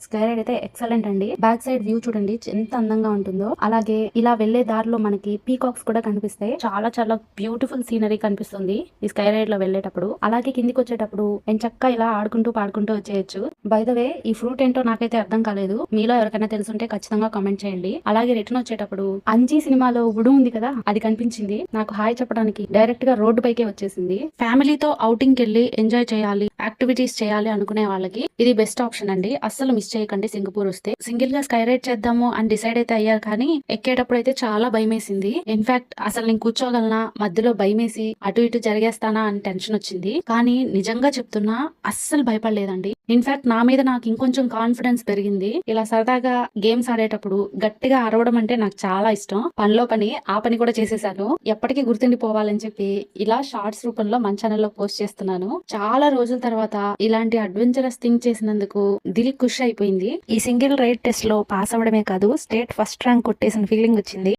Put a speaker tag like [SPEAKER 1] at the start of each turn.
[SPEAKER 1] Sky ride అయితే excellent అండి. Back side view చూడండి ఎంత అందంగా ఉంటుందో. అలాగే ఇలా వెళ్లే దారిలో మనకి పీకాక్స్ కూడా కనిపిస్తాయి. చాలా చాలా బ్యూటిఫుల్ సీనరీ కనిపిస్తుంది ఈ స్కై రైడ్ లో వెళ్ళేటప్పుడు. అలాగే కిందికి వచ్చేటప్పుడు ఎంచక్కా ఇలా ఆడుకుంటూ పాడుకుంటూ వచ్చేయచ్చు. బై ద వే ఈ ఫ్రూట్ ఏంటో నాకైతే అర్థం కాలేదు. మీలో ఎవరికైనా తెలుసుంటే ఖచ్చితంగా కామెంట్ చేయండి. అలాగే రిటర్న్ వచ్చేటప్పుడు అంజీ సినిమాలో ఉడు ఉంది కదా, అది కనిపించింది. నాకు హాయ్ చెప్పడానికి డైరెక్ట్ గా రోడ్డు పైకే వచ్చేసింది. ఫ్యామిలీతో అవుటింగ్ కెళ్ళి ఎంజాయ్ చేయాలి, యాక్టివిటీస్ చేయాలి అనుకునే వాళ్ళకి ఇది బెస్ట్ ఆప్షన్ అండి. అస్సలు మిస్ చేయకండి సింగపూర్ వస్తే. సింగిల్ గా స్కై రైడ్ చేద్దాము అని డిసైడ్ అయితే అయ్యారు, కానీ ఎక్కేటప్పుడు అయితే చాలా భయమేసింది. ఇన్ఫాక్ట్ అసలు నేను కూర్చోగలనా, మధ్యలో భయమేసి అటు ఇటు జరిగేస్తానా అని టెన్షన్ వచ్చింది. కానీ నిజంగా చెప్తున్నా అస్సలు భయపడలేదండి. ఇన్ఫాక్ట్ నా మీద నాకు ఇంకొంచెం కాన్ఫిడెన్స్ పెరిగింది. ఇలా సరదాగా గేమ్స్ ఆడేటప్పుడు గట్టిగా అరవడం అంటే నాకు చాలా ఇష్టం. పనిలో పని ఆ పని కూడా చేసేసాను. ఎప్పటికీ గుర్తుండిపోవాలని చెప్పి ఇలా షార్ట్స్ రూపంలో మన ఛానల్లో పోస్ట్ చేస్తున్నాను. చాలా రోజుల తర్వాత ఇలాంటి అడ్వెంచరస్ థింగ్ చేసినందుకు దిల్ ఖుష్ అయిపోయింది. ఈ సింగిల్ రైడ్ టెస్ట్ లో పాస్ అవడమే కాదు, స్టేట్ ఫస్ట్ ర్యాంక్ కొట్టేసిన ఫీలింగ్ వచ్చింది.